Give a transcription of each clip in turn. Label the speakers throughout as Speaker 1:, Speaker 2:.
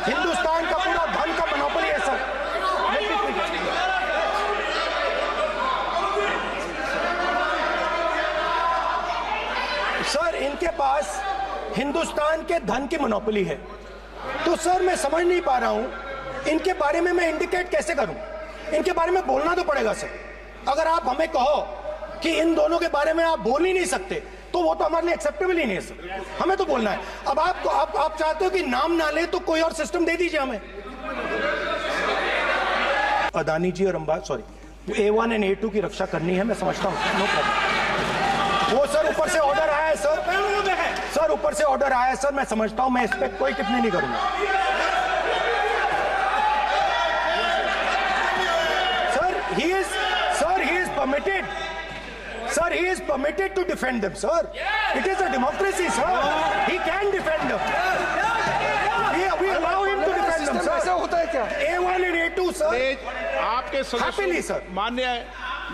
Speaker 1: हिंदुस्तान का पूरा धन का मोनोपोली है सर। सर इनके पास हिंदुस्तान के धन की मोनोपोली है। तो सर मैं समझ नहीं पा रहा हूं इनके बारे में मैं इंडिकेट कैसे करूं। इनके बारे में बोलना तो पड़ेगा सर। अगर आप हमें कहो कि इन दोनों के बारे में आप बोल ही नहीं सकते तो वो तो हमारे लिए एक्सेप्टेबल ही नहीं है सर। हमें तो बोलना है। अब आप चाहते हो कि नाम ना ले तो कोई और सिस्टम दे दीजिए हमें। अदानी जी और Ambani sorry A1 and A2 की रक्षा करनी है, मैं समझता हूं, नो प्रॉब्लम। वो सर ऊपर से ऑर्डर आया है सर ऊपर से ऑर्डर आया है सर, मैं समझता हूं, मैं इस पर कोई टिप्पणी नहीं करूंगा। Sir he is permitted Sir, he is permitted to defend them, sir. It is a democracy, sir. He can defend them. We allow him to defend them, sir. ऐसा होता है क्या? A1 and A2, sir.
Speaker 2: आपके सदस्य
Speaker 1: Happily, sir.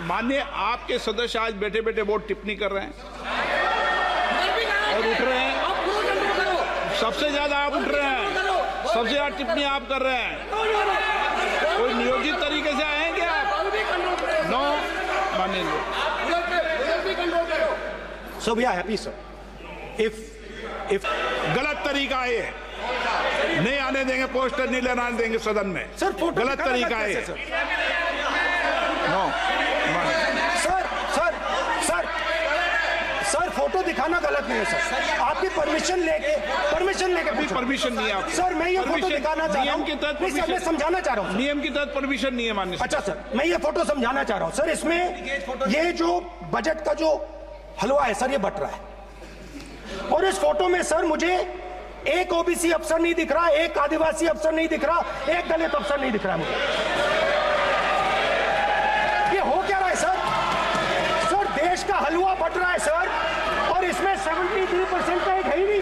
Speaker 2: मान्य आपके सदस्य आज बैठे बैठे वोट टिप्पणी कर रहे हैं और उठ रहे हैं। सबसे ज्यादा आप उठ रहे हैं, सबसे ज्यादा टिप्पणी आप कर रहे हैं। कोई नियोजित तरीके से आए हैं क्या आप? नो मानिए।
Speaker 1: So we are happy, sir. If
Speaker 2: गलत तरीका है, नहीं आने देंगे, पोस्टर नहीं लगाने देंगे सदन में।
Speaker 1: सर फोटो
Speaker 2: गलत तरीका है। नो
Speaker 1: सर फोटो दिखाना गलत नहीं है सर। आपकी परमिशन लेके
Speaker 2: परमिशन नहीं है आपको।
Speaker 1: सर मैं ये फोटो दिखाना चाह रहा हूं।
Speaker 2: नियम के तहत
Speaker 1: मैं समझाना चाह रहा हूं।
Speaker 2: नियम के तहत परमिशन नहीं है माननीय।
Speaker 1: अच्छा सर मैं ये फोटो समझाना चाह रहा हूं। सर इसमें ये जो बजट का जो हलवा है सर ये बट रहा है और इस फोटो में सर मुझे एक ओबीसी अफसर नहीं दिख रहा, एक आदिवासी अफसर नहीं दिख रहा, एक दलित अफसर नहीं दिख रहा मुझे। ये हो क्या रहा है सर? सर देश का हलवा बट रहा है सर और इसमें 73% का एक है ही नहीं।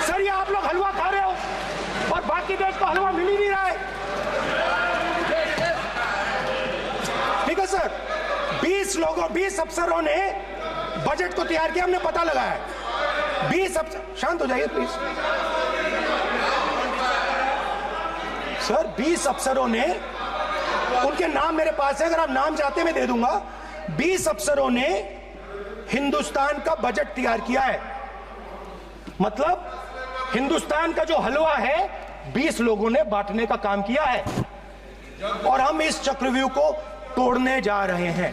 Speaker 1: सर ये आप लोग हलवा खा रहे हो और बाकी देश को हलवा मिल ही नहीं रहा है। ठीक है सर, 20 अफसरों ने बजट को तैयार किया, हमने पता लगाया है। 20 अफसर, शांत हो जाइए प्लीज सर। 20 अफसरों ने, उनके नाम मेरे पास है, अगर आप नाम चाहते मैं दे दूंगा। 20 अफसरों ने हिंदुस्तान का बजट तैयार किया है। मतलब हिंदुस्तान का जो हलवा है 20 लोगों ने बांटने का काम किया है और हम इस चक्रव्यूह को तोड़ने जा रहे हैं।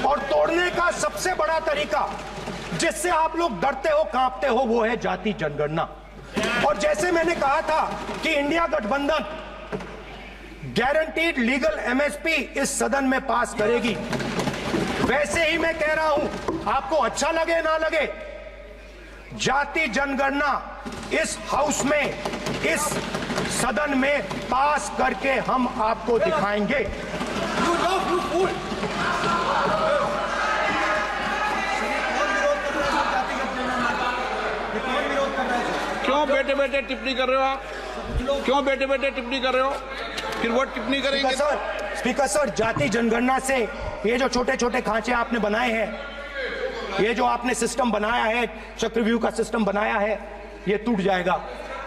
Speaker 1: और तोड़ने का सबसे बड़ा तरीका जिससे आप लोग डरते हो, कांपते हो, वो है जाति जनगणना। और जैसे मैंने कहा था कि इंडिया गठबंधन गारंटीड लीगल एमएसपी इस सदन में पास करेगी, वैसे ही मैं कह रहा हूं, आपको अच्छा लगे ना लगे, जाति जनगणना इस हाउस में, इस सदन में पास करके हम आपको दिखाएंगे।
Speaker 2: क्यों बैठे बैठे टिप्पणी कर रहे हो आप? क्यों बैठे बैठे टिप्पणी कर रहे हो? फिर वो टिप्पणी करेंगे।
Speaker 1: स्पीकर सर, जाति जनगणना से ये जो छोटे छोटे खांचे आपने बनाए हैं, ये जो आपने सिस्टम बनाया है, चक्रव्यूह का सिस्टम बनाया है, ये टूट जाएगा।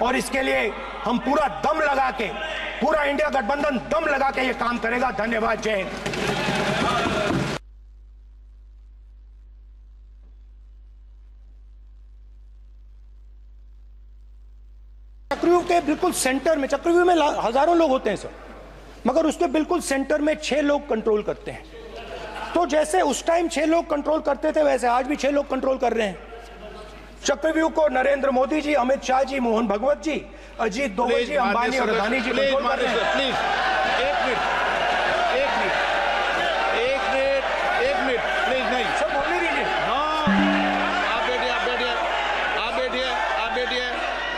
Speaker 1: और इसके लिए हम पूरा दम लगा के, पूरा इंडिया गठबंधन दम लगा के ये काम करेगा। धन्यवाद, जय हिंद। चक्रव्यूह के बिल्कुल सेंटर में, चक्रव्यूह में हजारों लोग होते हैं सर, मगर उसके बिल्कुल सेंटर में 6 लोग कंट्रोल करते हैं। तो जैसे उस टाइम 6 लोग कंट्रोल करते थे, वैसे आज भी 6 लोग कंट्रोल कर रहे हैं चक्रव्यूह को। नरेंद्र मोदी जी, अमित शाह जी, मोहन भगवत जी, अजीत दोवल जी, अंबानी और अदानी जी कंट्रोल कर रहे हैं।
Speaker 2: प्लीज एक मिनट प्लीज। नहीं
Speaker 1: सब बोलने दीजिए।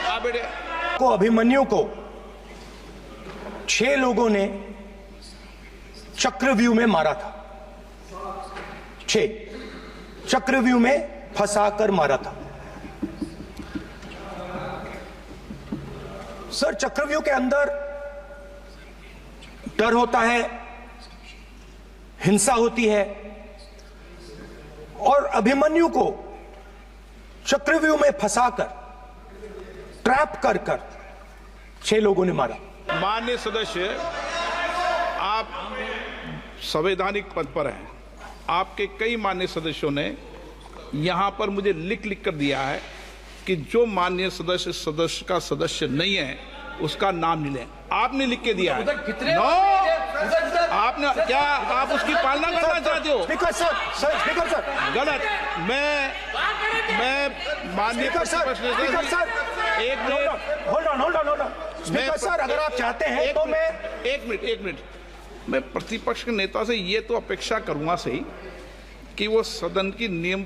Speaker 2: आप बैठिए।
Speaker 1: को अभिमन्यु को 6 लोगों ने चक्रव्यूह में मारा था। 6 चक्रव्यूह में फंसाकर मारा था। सर चक्रव्यूह के अंदर डर होता है, हिंसा होती है, और अभिमन्यु को चक्रव्यूह में फंसाकर, ट्रैप कर 6 लोगों ने मारा।
Speaker 2: माननीय सदस्य, आप संवैधानिक पद पर हैं। आपके कई माननीय सदस्यों ने यहां पर मुझे लिख कर दिया है कि जो माननीय सदस्य का सदस्य नहीं है उसका नाम नहीं लें। आपने लिख के दिया है। नो, आपने क्या आप उसकी पालना करना चाहते हो?
Speaker 1: स्पीकर सर, स्पीकर सर,
Speaker 2: गलत। मैं माननीय
Speaker 1: स्पीकर सर,
Speaker 2: एक minute,
Speaker 1: hold on. Speaker sir, अगर आप चाहते हैं तो मैं
Speaker 2: एक मिनट मैं प्रतिपक्ष के नेता से ये तो अपेक्षा करूंगा सही कि वो सदन की नियम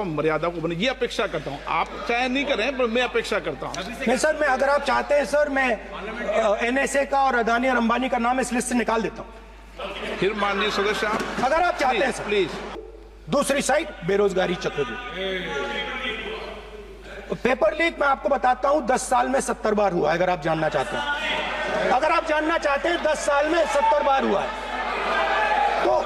Speaker 2: मर्यादा को बने, ये अपेक्षा करता हूं। आप चाहे नहीं करें पर मैं अपेक्षा करता हूं।
Speaker 1: नहीं सर, मैं अगर आप चाहते हैं सर, मैं NSA का और अदानी और अंबानी का नाम इस लिस्ट से निकाल देता हूं।
Speaker 2: फिर माननीय सदस्य आप
Speaker 1: अगर आप चाहते हैं सर।
Speaker 2: प्लीज।
Speaker 1: दूसरी साइड बेरोजगारी चक्रवृद्धि, पेपर लीक मैं आपको बताता हूं 10 साल में 70 बार हुआ है। अगर आप जानना चाहते हैं, 10 साल में 70 बार हुआ है। तो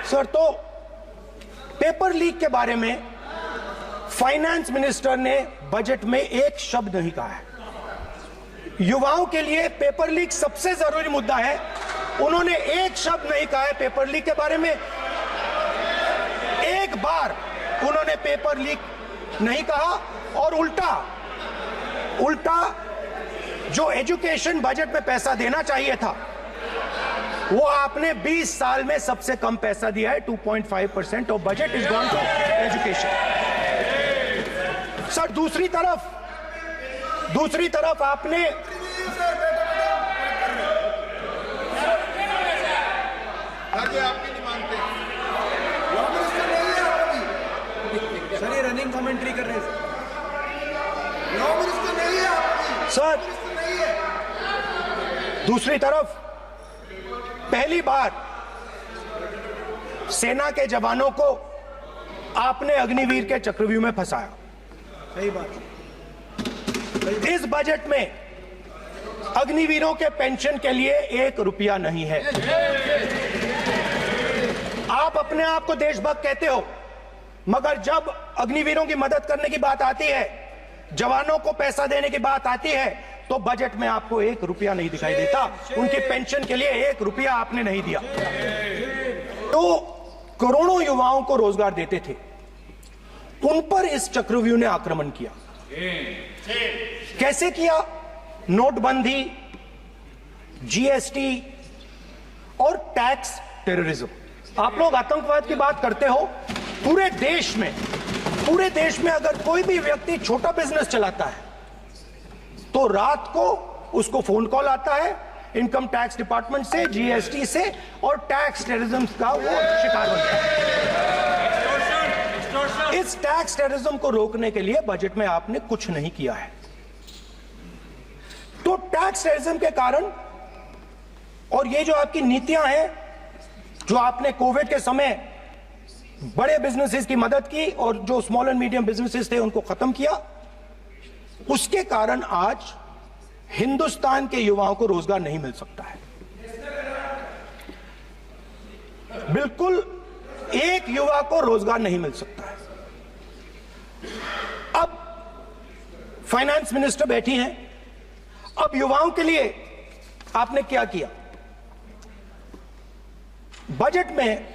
Speaker 1: सर तो पेपर लीक के बारे में फाइनेंस मिनिस्टर ने बजट में एक शब्द नहीं कहा है। युवाओं के लिए पेपर लीक सबसे जरूरी मुद्दा है, उन्होंने एक शब्द नहीं कहा है पेपर लीक के बारे में। एक बार उन्होंने पेपर लीक नहीं कहा और उल्टा जो एजुकेशन बजट में पैसा देना चाहिए था वो आपने 20 साल में सबसे कम पैसा दिया है। 2.5% of budget is gone to education. Sir, दूसरी तरफ आपने
Speaker 3: सर, ये रनिंग कमेंट्री कर रहे हैं
Speaker 1: सर, दूसरी तरफ पहली बार सेना के जवानों को आपने अग्निवीर के चक्रव्यूह में फंसाया।
Speaker 3: सही बात।
Speaker 1: इस बजट में अग्निवीरों के पेंशन के लिए 1 रुपया नहीं है। आप अपने आप को देशभक्त कहते हो, मगर जब अग्निवीरों की मदद करने की बात आती है, जवानों को पैसा देने की बात आती है, तो बजट में आपको 1 रुपया नहीं दिखाई देता। उनकी पेंशन के लिए 1 रुपया आपने नहीं दिया। तो करोड़ों युवाओं को रोजगार देते थे, उन पर इस चक्रव्यूह ने आक्रमण किया। कैसे किया? नोटबंदी, GST और टैक्स टेररिज्म। आप लोग आतंकवाद की बात करते हो। पूरे देश में अगर कोई भी व्यक्ति छोटा बिजनेस चलाता है तो रात को उसको फोन कॉल आता है इनकम टैक्स डिपार्टमेंट से, GST से, और टैक्स टेररिज्म का वो शिकार बनता है। इस टैक्स टेररिज्म को रोकने के लिए बजट में आपने कुछ नहीं किया है। तो टैक्स टेररिज्म के कारण और ये जो आपकी नीतियां हैं, जो आपने कोविड के समय बड़े बिजनेसेस की मदद की और जो स्मॉल एंड मीडियम बिजनेसेस थे उनको खत्म किया, उसके कारण आज हिंदुस्तान के युवाओं को रोजगार नहीं मिल सकता है। बिल्कुल एक युवा को रोजगार नहीं मिल सकता है। अब फाइनेंस मिनिस्टर बैठी हैं, अब युवाओं के लिए आपने क्या किया? बजट में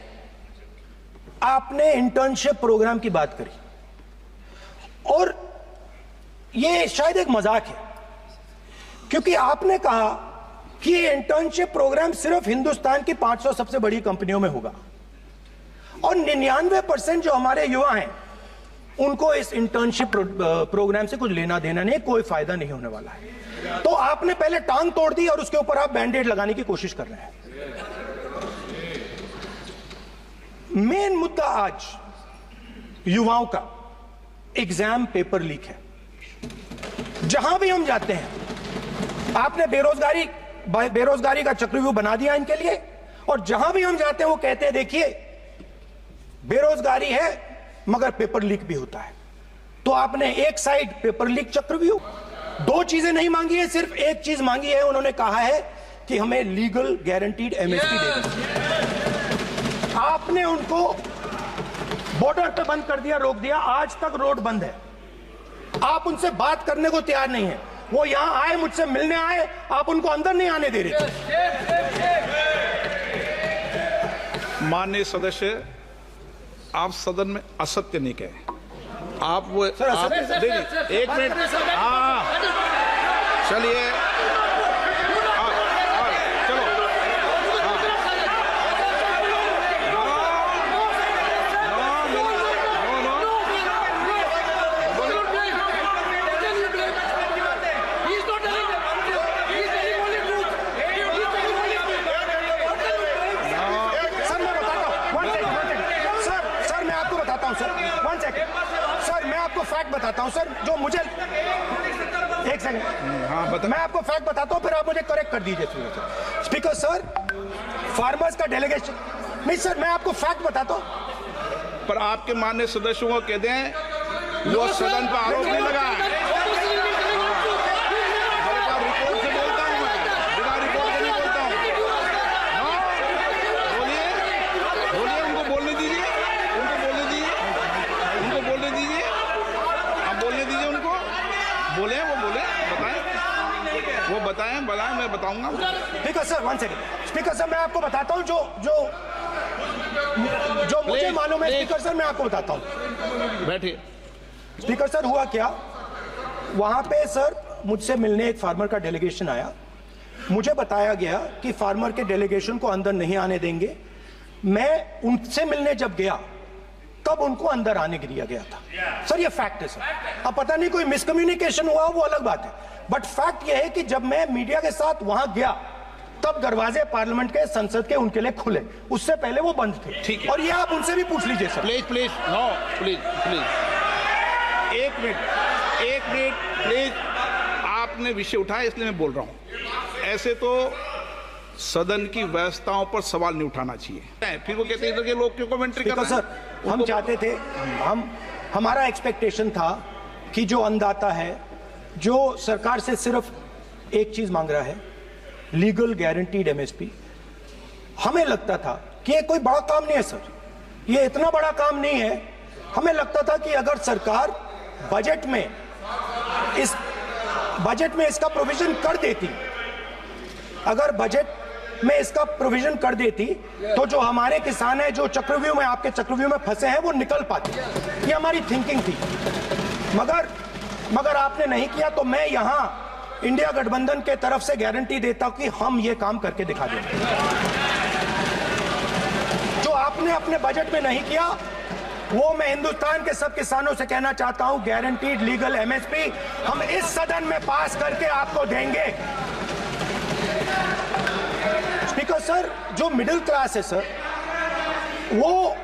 Speaker 1: आपने इंटर्नशिप प्रोग्राम की बात करी और ये शायद एक मजाक है, क्योंकि आपने कहा कि ये इंटर्नशिप प्रोग्राम सिर्फ हिंदुस्तान की 500 सबसे बड़ी कंपनियों में होगा और 99% जो हमारे युवा हैं उनको इस इंटर्नशिप प्रोग्राम से कुछ लेना देना नहीं, कोई फायदा नहीं होने वाला है। तो आपने पहले टांग तोड़ दी और उसके ऊपर आप बैंडेड लगाने की कोशिश कर रहे हैं। मेन मुद्दा आज युवाओं का एग्जाम पेपर लीक है। जहां भी हम जाते हैं आपने बेरोजगारी का चक्रव्यूह बना दिया इनके लिए, और जहां भी हम जाते हैं वो कहते हैं देखिए बेरोजगारी है मगर पेपर लीक भी होता है। तो आपने एक साइड पेपर लीक चक्रव्यूह दो चीजें नहीं मांगी है, सिर्फ एक चीज मांगी है। उन्होंने कहा है कि हमें लीगल गारंटीड एमएसपी दे दें। आपने उनको बॉर्डर पे बंद कर दिया, रोक दिया, आज तक रोड बंद है। आप उनसे बात करने को तैयार नहीं है। वो यहां आए, मुझसे मिलने आए, आप उनको अंदर नहीं आने दे रहे थे।
Speaker 2: माननीय सदस्य, आप सदन में असत्य नहीं कहे। आप वो
Speaker 1: सर,
Speaker 2: आप, देखिए, एक मिनट, हाँ, चलिए, चलो,
Speaker 1: सर मैं आपको फैक्ट बताता हूं सर, जो मुझे एक सेकंड,
Speaker 2: हाँ, बता।
Speaker 1: मैं आपको फैक्ट बताता हूं, फिर आप मुझे करेक्ट कर दीजिए। स्पीकर सर, फार्मर्स का डेलीगेशन नहीं सर, मैं आपको फैक्ट बताता हूं।
Speaker 2: पर आपके माननीय सदस्यों को कह दें वो सदन पर आरोप नहीं लगा है। रिपोर्ट से बोलता हूं मैं, बिना रिपोर्ट के नहीं बोलता हूं। हाँ, बोलिए, बोलिए, उनको बोलने दीजिए, उनको बोलने दीजिए, उनको बोलने दीजिए, आप बोलने दीजिए उनको, बोले, वो बोले, बताएं, वो बताएं, मैं बताऊंगा।
Speaker 1: Speaker sir, one second. Speaker sir, मैं आपको बताता हूं जो मुझे मालूम है। स्पीकर सर, मैं आपको बताता हूं।
Speaker 2: बैठिए।
Speaker 1: स्पीकर सर, हुआ क्या, वहां पे सर मुझसे मिलने एक फार्मर का डेलीगेशन आया। मुझे बताया गया कि फार्मर के डेलीगेशन को अंदर नहीं आने देंगे। मैं उनसे मिलने जब गया तब उनको अंदर आने दिया गया था। सर ये फैक्ट है सर। अब पता नहीं कोई मिसकम्युनिकेशन हुआ, वो अलग बात है, बट फैक्ट यह है कि जब मैं मीडिया के साथ वहां गया तब दरवाजे पार्लियामेंट के, संसद के उनके लिए खुले, उससे पहले वो बंद थे।
Speaker 2: ठीक है।
Speaker 1: और ये आप उनसे भी पूछ लीजिए sir.
Speaker 2: Please please, no please please, एक मिनट प्लीज। आपने विषय उठाया इसलिए मैं बोल रहा हूं। ऐसे तो सदन की व्यवस्थाओं पर सवाल नहीं उठाना चाहिए। फिर वो कहते हैं कि लोग क्यों कमेंट्री कर रहे हैं।
Speaker 1: सर, हम चाहते थे, हमारा एक्सपेक्टेशन था कि जो अन्नदाता है, जो सरकार से सिर्फ एक चीज मांग रहा है, लीगल गारंटीड एमएसपी, हमें लगता था कि ये कोई बड़ा काम नहीं है सर, ये इतना बड़ा काम नहीं है। हमें लगता था कि अगर सरकार बजट में इसका प्रोविजन कर देती, अगर बजट में इसका प्रोविजन कर देती तो जो हमारे किसान हैं, जो चक्रव्यूह में, आपके चक्रव्यूह में फंसे हैं, वो निकल पाते। ये हमारी थिंकिंग थी। मगर आपने नहीं किया। तो मैं यहां इंडिया गठबंधन के तरफ से गारंटी देता हूं कि हम ये काम करके दिखा देंगे। जो आपने अपने बजट में नहीं किया, वो मैं हिंदुस्तान के सब किसानों से कहना चाहता हूं, गारंटीड लीगल एमएसपी हम इस सदन में पास करके आपको देंगे। स्पीकर सर, जो मिडिल क्लास है सर, वो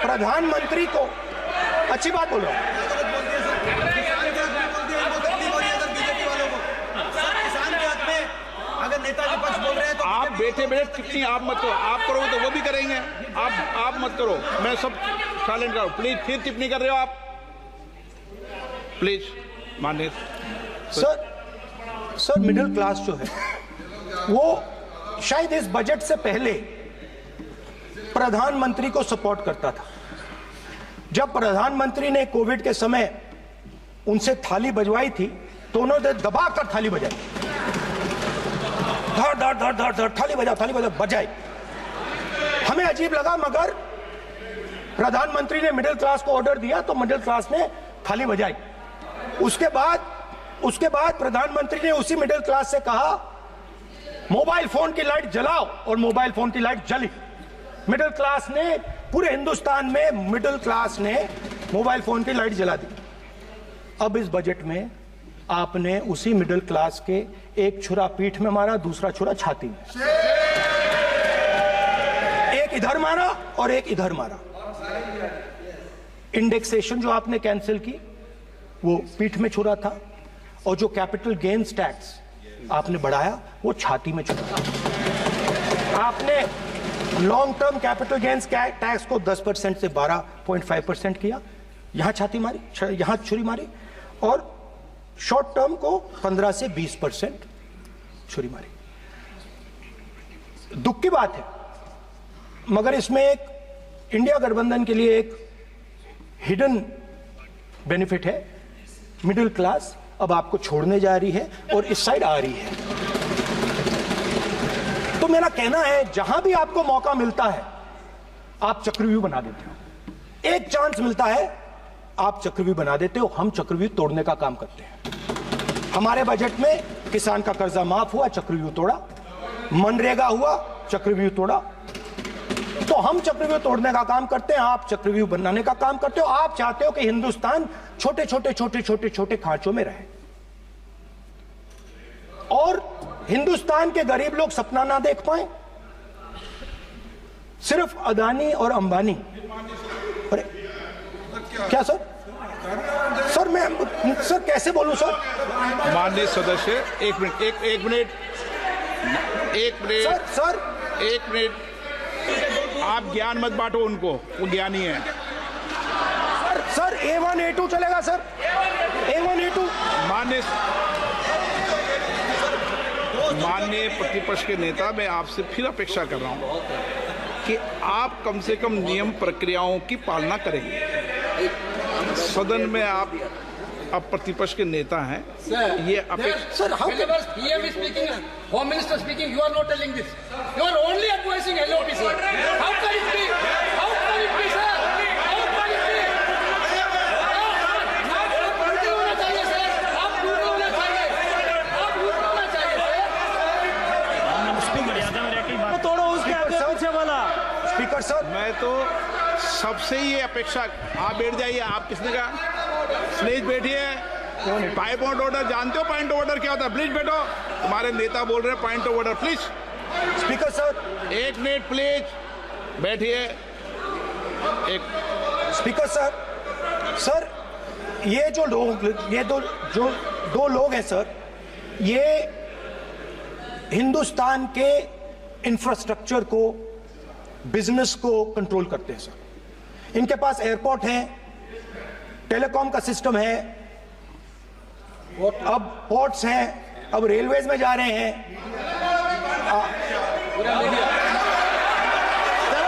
Speaker 1: प्रधानमंत्री को, अच्छी बात बोल रहा हूं,
Speaker 3: अगर नेताजी पक्ष बोल रहे हैं तो
Speaker 2: आप बैठे टिप्पणी आप मत करो। आप करोगे तो वो भी करेंगे। आप मत करो, मैं सब साइलेंट करो प्लीज। फिर टिप्पणी कर रहे हो आप, प्लीज। माननीय
Speaker 1: सर मिडिल क्लास जो है वो शायद इस बजट से पहले प्रधानमंत्री को सपोर्ट करता था। जब प्रधानमंत्री ने कोविड के समय उनसे थाली बजवाई थी तो उन्होंने दबाकर थाली बजाई, धड़ धड़ धड़ धड़ धड़, थाली बजा बजाई। हमें अजीब लगा, मगर प्रधानमंत्री ने मिडिल क्लास को ऑर्डर दिया तो मिडिल क्लास ने थाली बजाई। उसके बाद प्रधानमंत्री ने उसी मिडिल क्लास से कहा, मोबाइल फोन की लाइट जलाओ, और मोबाइल फोन की लाइट जली। मिडिल क्लास ने, पूरे हिंदुस्तान में मिडिल क्लास ने मोबाइल फोन की लाइट जला दी। अब इस बजट में आपने उसी मिडिल क्लास के एक छुरा पीठ में मारा, दूसरा छुरा छाती में, एक इधर मारा और एक इधर मारा। इंडेक्सेशन जो आपने कैंसिल की वो पीठ में छुरा था, और जो कैपिटल गेन्स टैक्स आपने बढ़ाया वो छाती में छुरा। आपने long term capital gains tax को 10% से 12.5% किया, यहां छाती मारी, यहां छुरी मारी। और शॉर्ट टर्म को 15 से 20% छुरी मारी। दुख की बात है, मगर इसमें एक इंडिया गठबंधन के लिए एक हिडन बेनिफिट है। मिडिल क्लास अब आपको छोड़ने जा रही है और इस साइड आ रही है। तो मेरा कहना है, जहां भी आपको मौका मिलता है आप चक्रव्यूह बना देते हो। एक चांस मिलता है आप चक्रव्यूह बना देते हो। हम चक्रव्यूह तोड़ने का काम करते हैं। हमारे बजट में किसान का कर्जा माफ हुआ, चक्रव्यूह तोड़ा। मनरेगा हुआ, चक्रव्यूह तोड़ा। तो हम चक्रव्यूह तोड़ने का काम करते हैं, आप चक्रव्यूह बनाने का काम करते हो। आप चाहते हो कि हिंदुस्तान छोटे छोटे छोटे छोटे छोटे खांचों में रहे और हिंदुस्तान के गरीब लोग सपना ना देख पाए। सिर्फ अदानी और अंबानी। अरे क्या सर? सर मैं सर कैसे बोलूं सर?
Speaker 2: माननीय सदस्य, एक मिनट
Speaker 1: सर
Speaker 2: आप ज्ञान मत बांटो उनको, वो ज्ञानी है।
Speaker 1: सर A1 A2 चलेगा सर? A1 A2
Speaker 2: माननीय प्रतिपक्ष के नेता, मैं आपसे फिर अपेक्षा कर रहा हूं कि आप कम से कम नियम प्रक्रियाओं की पालना करेंगे। सदन में आप अब प्रतिपक्ष के नेता हैं, ये अपेक्षा।
Speaker 1: Sir
Speaker 4: PM is speaking, Home Minister speaking, you are not telling this. You are only advising LOP, sir. How can it be? How can it be, sir? How can it be? आप duty होना चाहिए, sir. आप duty होना चाहिए। आप duty होना चाहिए, sir.
Speaker 3: तोड़ो उसके आगे पीछे वाला।
Speaker 1: स्पीकर सर,
Speaker 2: मैं तो सबसे ये अपेक्षा, आप बैठ जाइए। आप किसने कहा? प्लीज बैठिए। पॉइंट ऑफ ऑर्डर जानते हो? पॉइंट ऑफ ऑर्डर क्या होता है? प्लीज बैठो। तुम्हारे नेता बोल रहे हैं point of order, please.
Speaker 1: Speaker sir,
Speaker 2: 1 minute please बैठिए। एक
Speaker 1: स्पीकर सर, सर ये जो दो लोग हैं सर, ये हिंदुस्तान के इंफ्रास्ट्रक्चर को, बिजनेस को कंट्रोल करते हैं सर। इनके पास एयरपोर्ट है, टेलीकॉम का सिस्टम है, अब पोर्ट्स हैं, अब रेलवेज में जा रहे हैं।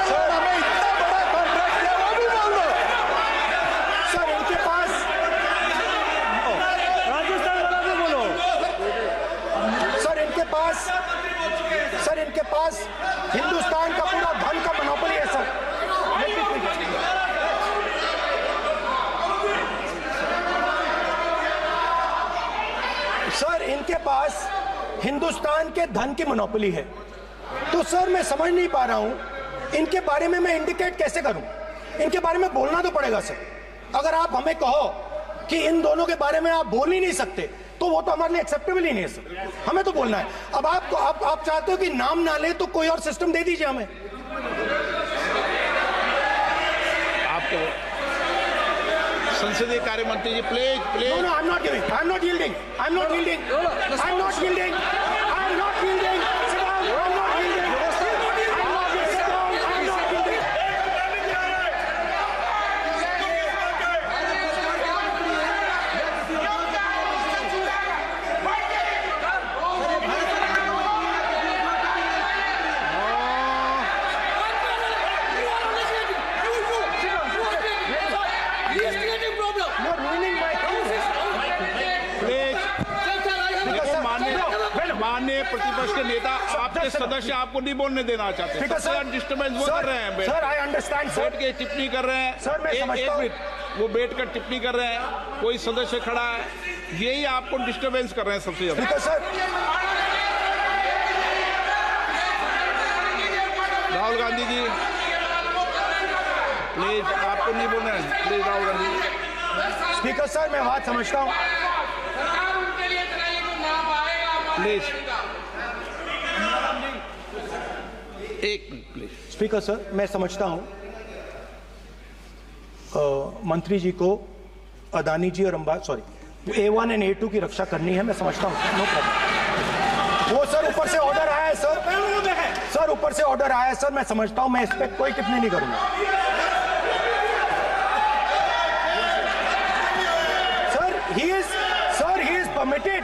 Speaker 1: सर हमें इतना बड़ा कॉन्ट्रैक्ट दिया, वो भी बोल दो। सर इनके पास
Speaker 3: राजस्थान वाला भी बोलो।
Speaker 1: सर इनके पास हिंदुस्तान का पूरा धन का मोनोपोली है सर। सर इनके पास हिंदुस्तान के धन की मोनोपोली है। तो सर मैं समझ नहीं पा रहा हूं इनके बारे में मैं इंडिकेट कैसे करूं। इनके बारे में बोलना तो पड़ेगा सर। अगर आप हमें कहो कि इन दोनों के बारे में आप बोल ही नहीं सकते तो वो तो हमारे लिए एक्सेप्टेबल ही नहीं है सर। हमें तो बोलना है। अब आप चाहते हो कि नाम ना ले तो कोई और सिस्टम दे दीजिए हमें।
Speaker 2: आपको संसदीय कार्य मंत्री जी, please please.
Speaker 1: No, I'm not giving. I'm not yielding. I'm not yielding. I'm not yielding. I'm not yielding. Sit down. I'm not yielding. I'm not yielding. Sit down. I'm not yielding.
Speaker 4: He is creating problem.
Speaker 1: You're ruining my case.
Speaker 2: Please देखो, माननीय प्रतिपक्ष के नेता, आपके सदस्य आपको नहीं बोलने देना चाहते।
Speaker 1: Speaker,
Speaker 2: सबसे ज्यादा डिस्टर्बेंस वो कर रहे हैं।
Speaker 1: Sir, I understand, sir.
Speaker 2: बैठ के टिप्पणी कर रहे हैं।
Speaker 1: Sir, मैं समझता हूं।
Speaker 2: मिनट, वो बैठकर टिप्पणी कर रहे हैं, कोई सदस्य खड़ा है, यही आपको डिस्टर्बेंस कर रहे हैं सबसे ज्यादा।
Speaker 1: Speaker, sir.
Speaker 2: Rahul Gandhi ji please, आपको नहीं बोलना है। Please Rahul Gandhi.
Speaker 1: Speaker sir, मैं बात समझता हूँ।
Speaker 2: Please 1 minute please.
Speaker 1: Speaker sir, मैं समझता हूँ मंत्री जी को अदानी जी और A1 और A2 की रक्षा करनी है। मैं समझता हूँ, नो प्रॉब्लम। वो सर ऊपर से ऑर्डर आया है सर। सर ऊपर से ऑर्डर आया है सर, मैं समझता हूँ। मैं इस पर कोई टिप्पणी नहीं करूंगा। Sir he is permitted.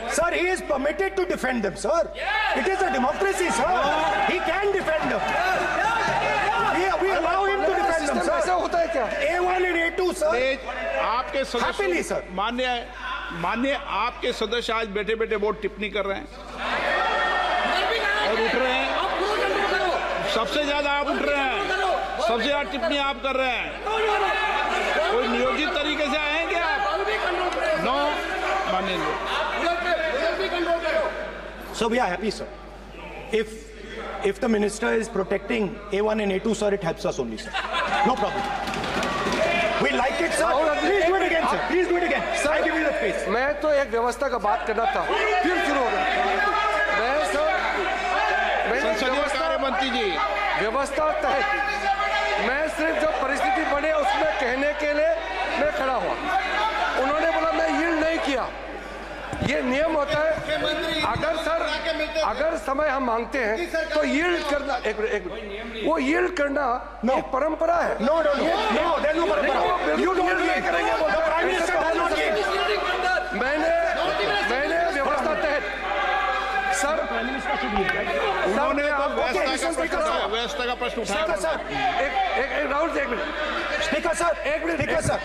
Speaker 1: Sir, he is permitted to defend them, sir. It is a democracy, sir. He can defend them. We allow him to defend them,
Speaker 5: ऐसा
Speaker 1: sir.
Speaker 5: होता है क्या?
Speaker 1: A1 and A2, sir.
Speaker 2: आपके
Speaker 1: Happily, sir.
Speaker 2: सदस्य मान्य आपके सदस्य आज बैठे बैठे बहुत टिप्पणी कर रहे हैं और उठ रहे हैं।
Speaker 4: आप पूरा कंट्रोल करो।
Speaker 2: सबसे ज्यादा आप उठ रहे हैं, सबसे ज्यादा टिप्पणी आप कर रहे हैं। कोई नियोजित तरीके से आएंगे आप? नो मानेंगे।
Speaker 1: So we are happy, sir. If the minister is protecting A1 and A2, sir, it helps us only, sir. No problem. We like it, sir. Please do it again, sir. Please do it again. Sir, I give you the space.
Speaker 5: मैं तो एक व्यवस्था का बात करना था, फिर शुरू हो गया। मैं
Speaker 2: संसदीय कार्य मंत्री जी,
Speaker 5: व्यवस्था तहत मैं सिर्फ जो परिस्थिति बने उसमें कहने के लिए मैं खड़ा हुआ। उन्होंने बोला मैं यील्ड नहीं किया। ये नियम होता है। अगर समय हम मांगते हैं तो यील्ड करना वो यील्ड करना एक परंपरा है।
Speaker 1: No, there's no problem. You don't
Speaker 5: नहीं
Speaker 1: yield.
Speaker 5: करेंगे
Speaker 1: The Prime Minister does not yield.
Speaker 5: मैंने व्यवस्था तहत सर
Speaker 2: उन्होंने व्यवस्था का प्रश्न
Speaker 1: Speaker,
Speaker 2: उठाया।
Speaker 1: sir.
Speaker 5: एक राहुल जी, एक minute.
Speaker 1: Speaker, sir. Speaker, sir.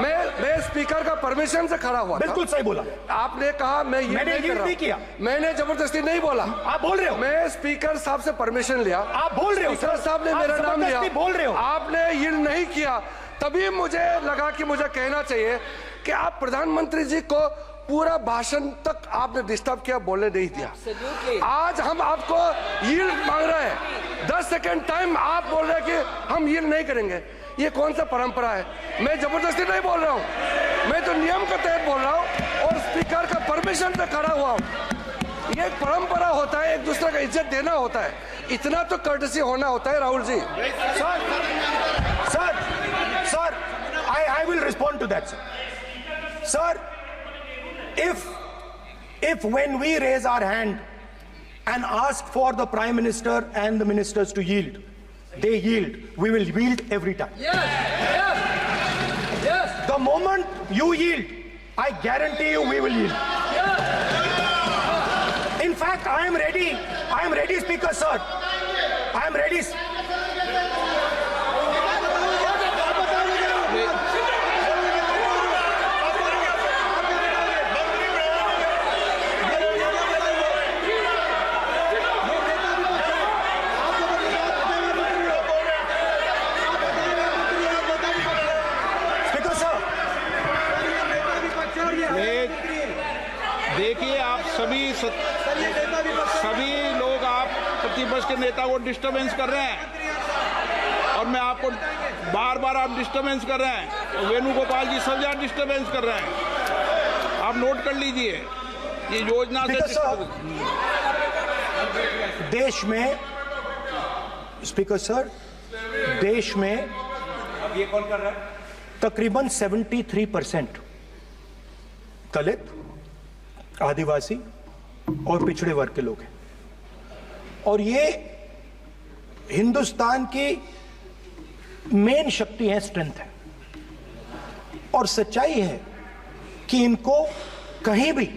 Speaker 5: मैं स्पीकर का परमिशन से खड़ा हुआ था।
Speaker 1: बिल्कुल सही बोला।
Speaker 5: आपने कहा मैं ये
Speaker 1: मैंने
Speaker 5: नहीं कर
Speaker 1: yield नहीं किया।
Speaker 5: रहा। मैंने जबरदस्ती नहीं बोला।
Speaker 1: आप बोल रहे हो।
Speaker 5: मैं स्पीकर साहब से परमिशन लिया।
Speaker 1: आप बोल रहे हो,
Speaker 5: स्पीकर
Speaker 1: सर।
Speaker 5: साहब ने
Speaker 1: आप
Speaker 5: मेरा नाम लिया।
Speaker 1: जबरदस्ती बोल रहे हो।
Speaker 5: आपने यील्ड नहीं किया, तभी मुझे लगा कि मुझे कहना चाहिए कि आप प्रधानमंत्री जी को पूरा भाषण तक आपने डिस्टर्ब किया, बोलने नहीं दिया। आज हम आपको यील्ड मांग रहे हैं, 10 सेकंड टाइम आप बोल रहे हैं कि हम यील्ड नहीं करेंगे। ये कौन सा परंपरा है? मैं जबरदस्ती नहीं बोल रहा हूँ, मैं तो नियम के तहत बोल रहा हूँ और स्पीकर का परमिशन पे खड़ा हुआ हूँ। ये एक परंपरा होता है, एक दूसरे का इज्जत देना होता है, इतना तो कर्टसी होना होता है। Rahul ji,
Speaker 1: Sir, I will respond to that, sir. Sir, if when we raise our hand and ask for the Prime Minister and the ministers to yield, they yield, we will yield every time.
Speaker 4: Yes.
Speaker 1: The moment you yield, I guarantee you we will yield. In fact, I am ready, Speaker, sir. I am ready.
Speaker 2: देखिए, आप सभी लोग आप प्रतिपक्ष के नेता को disturbance कर रहे हैं और मैं आपको बार आप डिस्टर्बेंस कर रहे हैं। वेणुगोपाल जी सब ज्यादा डिस्टर्बेंस कर रहे हैं, आप नोट कर लीजिए। ये योजना से
Speaker 1: देश में, स्पीकर सर, देश में
Speaker 3: ये कौन कर रहा है?
Speaker 1: तकरीबन 73% दलित, आदिवासी और पिछड़े वर्ग के लोग हैं और ये हिंदुस्तान की मेन शक्ति है, स्ट्रेंथ है। और सच्चाई है कि इनको कहीं भी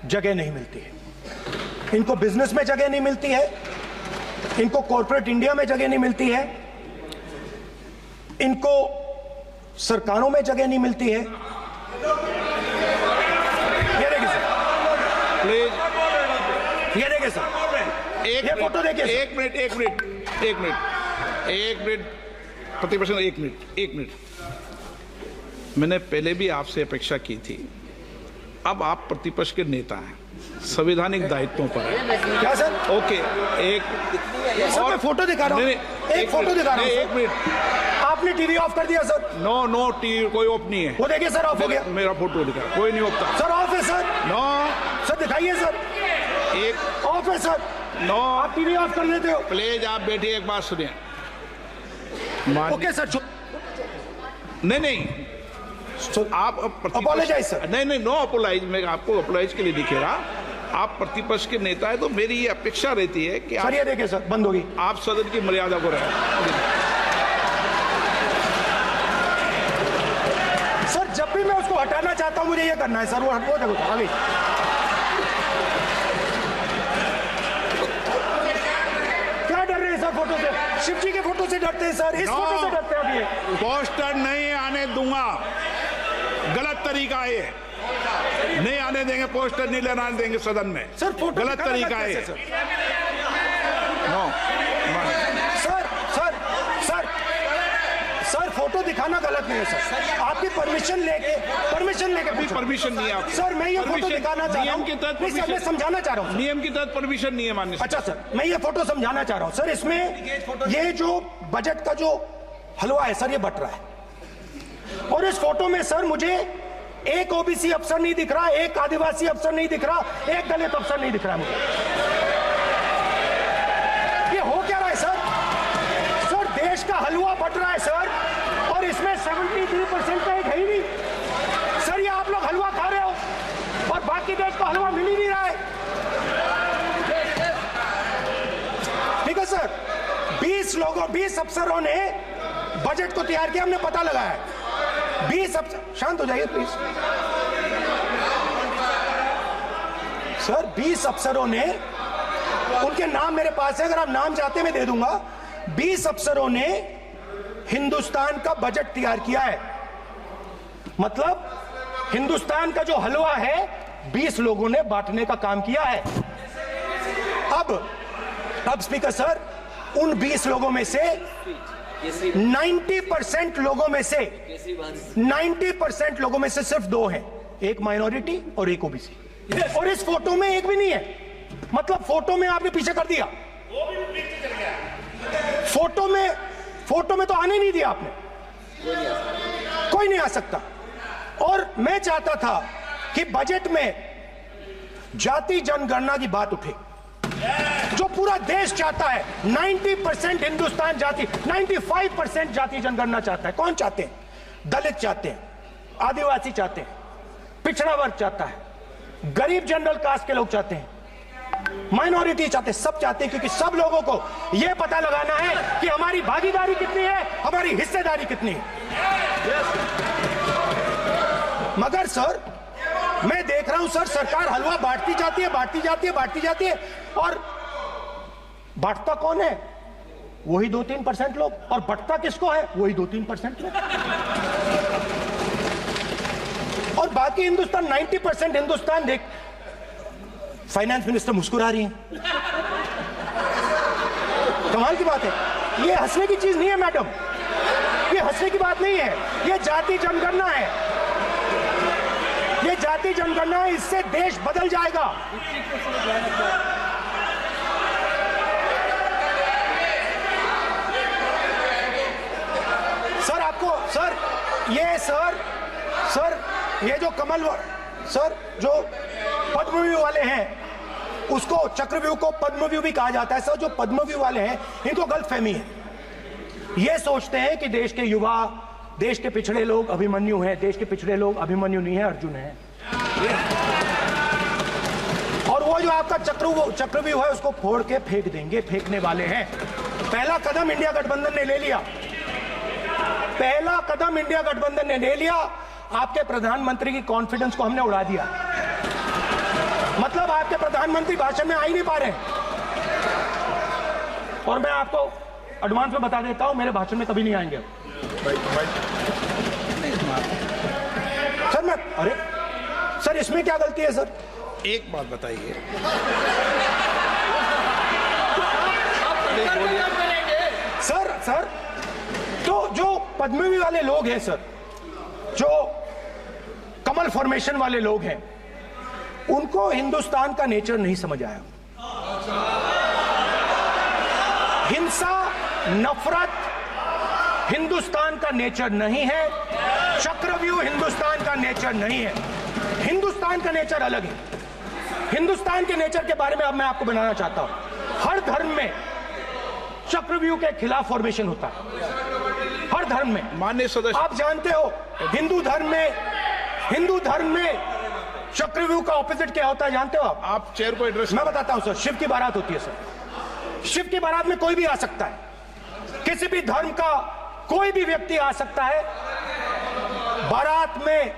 Speaker 1: जगह नहीं मिलती है। इनको बिजनेस में जगह नहीं मिलती है, इनको कॉर्पोरेट इंडिया में जगह नहीं मिलती है, इनको सरकारों में जगह नहीं मिलती है।
Speaker 2: प्लीज
Speaker 1: ये देखिए सर, ये फोटो देखिए।
Speaker 2: एक मिनट प्रतिपक्ष, एक मिनट। मैंने पहले भी आपसे अपेक्षा की थी, अब आप प्रतिपक्ष के नेता हैं, संवैधानिक दायित्वों पर है।
Speaker 1: क्या सर?
Speaker 2: ओके,
Speaker 1: सर मैं फोटो दिखा रहा हूँ, एक फोटो दिखा रहा हूँ।
Speaker 2: एक मिनट,
Speaker 1: आपने टीवी ऑफ कर दिया सर?
Speaker 2: नो टीवी कोई ऑफ नहीं है।
Speaker 1: वो देखिए सर, ऑफ हो गया।
Speaker 2: मेरा फोटो दिखा, कोई नहीं होता
Speaker 1: सर ऑफ है सर।
Speaker 2: नो
Speaker 1: सर दिखाइए सर,
Speaker 2: एक
Speaker 1: ऑफ है सर।
Speaker 2: नो,
Speaker 1: आप टीवी ऑफ कर देते हो।
Speaker 2: प्लीज आप बैठिए, एक बात सुनिए।
Speaker 1: ओके सर,
Speaker 2: नहीं आप
Speaker 1: Apologize, sir.
Speaker 2: नहीं नो अपोलाइज, मैं आपको अपोलाइज के लिए दिखे रहा। आप प्रतिपक्ष के नेता है तो मेरी ये अपेक्षा रहती है कि
Speaker 1: सर ये देखिए सर, बंद होगी।
Speaker 2: आप सदन की मर्यादा को रखें।
Speaker 1: सर जब भी मैं उसको हटाना चाहता देता हूं, मुझे ये करना है सर। वो देखो अभी क्या डर रहे हैं सर फोटो से? शिव जी के फोटो से डरते हैं सर, इस फोटो से डरते हैं अभी।
Speaker 2: पोस्टर नहीं आने दूंगा, गलत तरीका है ये। नहीं आने देंगे, पोस्टर नहीं लेना देंगे सदन में।
Speaker 1: सर फोटो
Speaker 2: गलत तरीका है।
Speaker 1: सर सर फोटो दिखाना गलत नहीं है सर। आपकी परमिशन लेके
Speaker 2: परमिशन नहीं है आपको।
Speaker 1: सर मैं ये फोटो दिखाना चाह रहा हूँ,
Speaker 2: नियम के तहत
Speaker 1: मैं समझाना चाह रहा हूँ।
Speaker 2: नियम के तहत परमिशन नहीं है माननीय।
Speaker 1: अच्छा सर, मैं ये फोटो समझाना चाह रहा हूँ सर। इसमें ये जो बजट का जो हलवा है सर, ये बट रहा है। और इस फोटो में सर मुझे एक ओबीसी अफसर नहीं दिख रहा, एक आदिवासी अफसर नहीं दिख रहा, एक दलित अफसर नहीं दिख रहा मुझे। ये हो क्या रहा है सर? सर देश का हलवा बट रहा है सर, और इसमें 73% का एक है ही नहीं सर। ये आप लोग हलवा खा रहे हो और बाकी देश को हलवा मिल ही नहीं रहा है। ठीक है सर, 20 अफसरों ने बजट को तैयार किया, हमने पता लगाया है। 20 अफसर, शांत हो जाइए प्लीज सर। 20 अफसरों ने, उनके नाम मेरे पास है, अगर आप नाम चाहते मैं दे दूंगा। 20 अफसरों ने हिंदुस्तान का बजट तैयार किया है। मतलब हिंदुस्तान का जो हलवा है 20 लोगों ने बांटने का काम किया है। अब स्पीकर सर, उन 20 लोगों में से 90% लोगों में से 90% लोगों में से सिर्फ 2 हैं, एक माइनॉरिटी और एक ओबीसी। और इस फोटो में एक भी नहीं है। मतलब फोटो में आपने पीछे कर दिया, फोटो में तो आने नहीं दिया आपने। कोई नहीं आ सकता। और मैं चाहता था कि बजट में जाति जनगणना की बात उठे, जो पूरा देश चाहता है। 90% हिंदुस्तान जाति, 95% जाति जनगणना चाहता है। कौन चाहते हैं? दलित चाहते हैं, आदिवासी चाहते हैं, पिछड़ा वर्ग चाहता है, गरीब जनरल कास्ट के लोग चाहते हैं, माइनॉरिटी चाहते हैं, सब चाहते हैं। क्योंकि सब लोगों को यह पता लगाना है कि हमारी भागीदारी कितनी है, हमारी हिस्सेदारी कितनी है। मगर सर मैं देख रहा हूं सर, सरकार हलवा बांटती जाती है, और बांटता कौन है? वही 2-3% लोग। और बंटता किसको है? वही 2-3% लोग। और बाकी हिंदुस्तान, 90% हिंदुस्तान देख। फाइनेंस मिनिस्टर मुस्कुरा रही हैं। कमाल की बात है। ये हंसने की चीज नहीं है मैडम, ये हंसने की बात नहीं है। ये जाति जनगणना है, ये जाति जनगणना है। इससे देश बदल जाएगा। सर आपको सर ये जो सर जो पद्मव्यूह वाले हैं, उसको चक्रव्यूह को पद्मव्यूह भी कहा जाता है। सर जो पद्मव्यूह वाले हैं, इनको गलतफहमी है। ये सोचते हैं कि देश के युवा, देश के पिछड़े लोग अभिमन्यु हैं। देश के पिछड़े लोग अभिमन्यु नहीं है, अर्जुन है। और वो जो आपका चक्रव्यूह है, उसको फोड़ के फेंक देंगे, फेंकने वाले हैं। पहला कदम इंडिया गठबंधन ने ले लिया, पहला कदम इंडिया गठबंधन ने ले लिया। आपके प्रधानमंत्री की कॉन्फिडेंस को हमने उड़ा दिया। मतलब आपके प्रधानमंत्री भाषण में आ ही नहीं पा रहे। और मैं आपको एडवांस में बता देता हूं, मेरे भाषण में कभी नहीं आएंगे सर। अरे सर इसमें क्या गलती है सर?
Speaker 2: एक बात बताइए,
Speaker 1: सर तो जो पद्मव्यूह वाले लोग हैं सर, जो कमल फॉर्मेशन वाले लोग हैं, उनको हिंदुस्तान का नेचर नहीं समझ आया। हिंसा, नफरत हिंदुस्तान का नेचर नहीं है। चक्रव्यूह हिंदुस्तान का नेचर नहीं है। हिंदुस्तान का नेचर अलग है। हिंदुस्तान के नेचर के बारे में अब मैं आपको बनाना चाहता हूं। हर धर्म में चक्रव्यूह के खिलाफ फॉर्मेशन होता है, हर धर्म में।
Speaker 2: माननीय सदस्य,
Speaker 1: आप जानते हो हिंदू धर्म में चक्रव्यूह का ऑपोजिट क्या होता है, जानते हो
Speaker 2: आप चेयर को एड्रेस।
Speaker 1: मैं बताता हूं सर। शिव की बारात होती है सर। शिव की बारात में कोई भी आ सकता है, किसी भी धर्म का कोई भी व्यक्ति आ सकता है। बारात में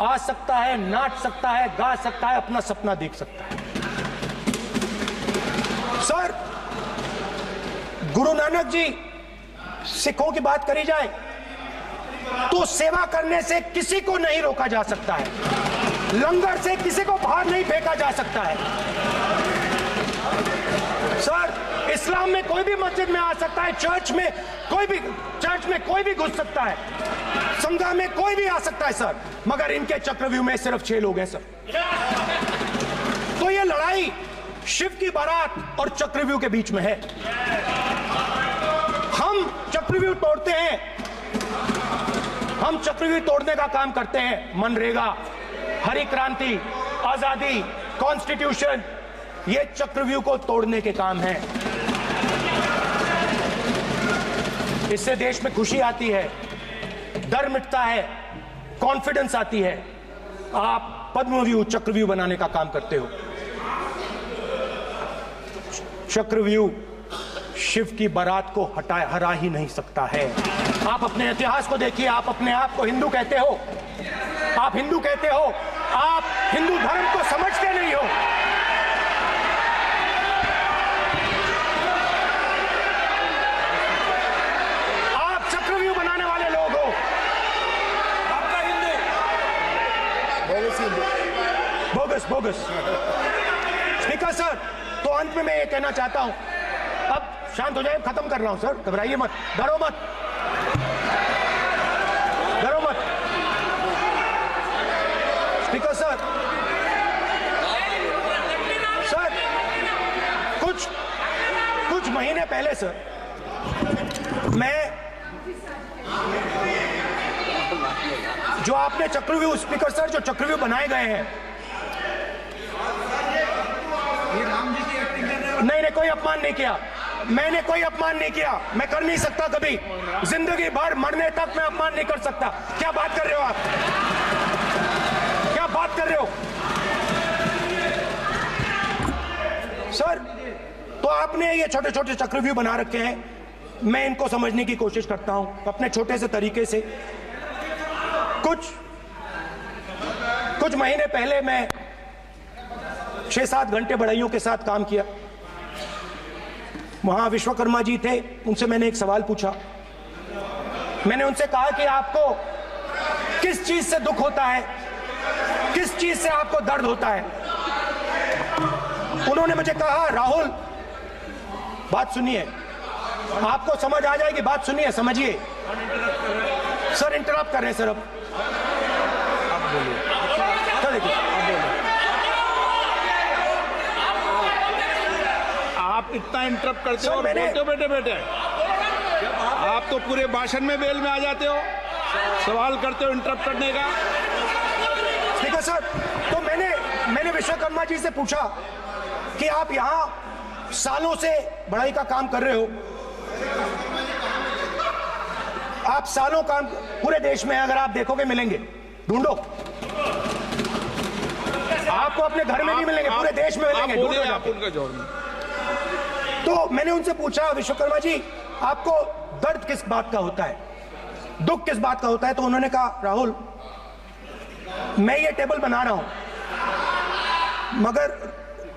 Speaker 1: आ सकता है, नाच सकता है, गा सकता है, अपना सपना देख सकता है। सर, गुरु नानक जी, सिखों की बात करी जाए तो सेवा करने से किसी को नहीं रोका जा सकता है, लंगर से किसी को बाहर नहीं फेंका जा सकता है। सर, इस्लाम में कोई भी मस्जिद में आ सकता है, चर्च में कोई भी घुस सकता है, संघा में कोई भी आ सकता है सर, मगर इनके चक्रव्यूह में सिर्फ 6 लोग हैं सर। तो ये लड़ाई शिव की बारात और चक्रव्यूह के बीच में है। हम चक्रव्यूह तोड़ते हैं, हम चक्रव्यूह तोड़ने का काम करते हैं। मनरेगा, हरी क्रांति, आजादी, कॉन्स्टिट्यूशन, ये चक्रव्यूह को तोड़ने के काम हैं। इससे देश में खुशी आती है, डर मिटता है, कॉन्फिडेंस आती है। आप पद्मव्यूह चक्रव्यूह बनाने का काम करते हो। चक्रव्यूह शिव की बारात को हरा ही नहीं सकता है। आप अपने इतिहास को देखिए, आप अपने आप को हिंदू कहते हो, आप हिंदू कहते हो, आप हिंदू धर्म को समझते नहीं हो। आप चक्रव्यूह बनाने वाले लोग हो।
Speaker 3: आपका Hindu
Speaker 1: bogus bogus. Speaker sir, तो अंत में मैं ये कहना चाहता हूं, अब शांत हो जाए, खत्म कर रहा हूं सर, घबराइए मत, डरो मत, डरो मत। स्पीकर सर, सर कुछ महीने पहले सर, मैं जो आपने चक्रव्यूह, स्पीकर सर, जो चक्रव्यूह बनाए गए हैं, नहीं, कोई अपमान नहीं किया, मैंने कोई अपमान नहीं किया, मैं कर नहीं सकता कभी, जिंदगी भर मरने तक मैं अपमान नहीं कर सकता। क्या बात कर रहे हो आप, क्या बात कर रहे हो सर? तो आपने ये छोटे छोटे चक्रव्यूह बना रखे हैं, मैं इनको समझने की कोशिश करता हूं अपने छोटे से तरीके से। कुछ महीने पहले मैं 6-7 घंटे बढ़इयों के साथ काम किया। वहां विश्वकर्मा जी थे, उनसे मैंने एक सवाल पूछा। मैंने उनसे कहा कि आपको किस चीज से दुख होता है, किस चीज से आपको दर्द होता है? उन्होंने मुझे कहा, राहुल बात सुनिए, आपको समझ आ जाएगी, बात सुनिए, समझिए। सर इंटरप्ट कर रहे हैं सर, अब बोलिए, देखिए
Speaker 2: आप इतना इंटरप्ट करते हो और
Speaker 1: मैंने-
Speaker 2: बोलते हो बेटे बेटे, आप तो पूरे भाषण में बेल में आ जाते हो, सवाल करते हो इंटरप्ट करने का।
Speaker 1: स्पीकर सर, तो मैंने विश्वकर्मा जी से पूछा कि आप यहां सालों से बढ़ाई का काम कर रहे हो, आप सालों काम पूरे देश में, अगर आप देखोगे मिलेंगे, ढूंढो, आपको अपने घर में नहीं मिलेंगे, पूरे देश में मिलेंगे, ढूंढो
Speaker 2: आप
Speaker 1: जाके।
Speaker 2: उनका जोड़ में।
Speaker 1: तो मैंने उनसे पूछा, विश्वकर्मा जी आपको दर्द किस बात का होता है, दुख किस बात का होता है? तो उन्होंने कहा, राहुल मैं ये टेबल बना रहा हूं, मगर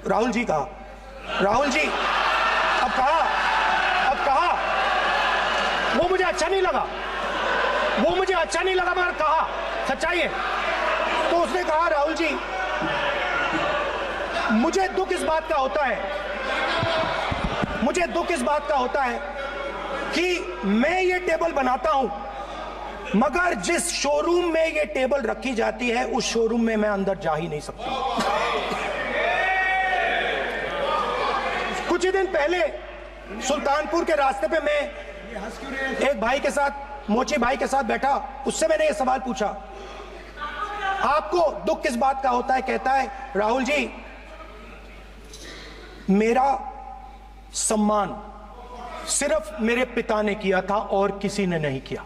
Speaker 1: राहुल जी कहा, राहुल जी अब कहा, वो मुझे अच्छा नहीं लगा, मगर कहा, सच्चाई है। तो उसने कहा, राहुल जी मुझे दुख इस बात का होता है, मुझे दुख इस बात का होता है कि मैं ये टेबल बनाता हूं, मगर जिस शोरूम में ये टेबल रखी जाती है उस शोरूम में मैं अंदर जा ही नहीं सकता। कुछ ही दिन पहले सुल्तानपुर के रास्ते पे मैं एक भाई के साथ, मोची भाई के साथ बैठा, उससे मैंने ये सवाल पूछा, आपको दुख किस बात का होता है? कहता है, राहुल जी मेरा सम्मान सिर्फ मेरे पिता ने किया था और किसी ने नहीं किया।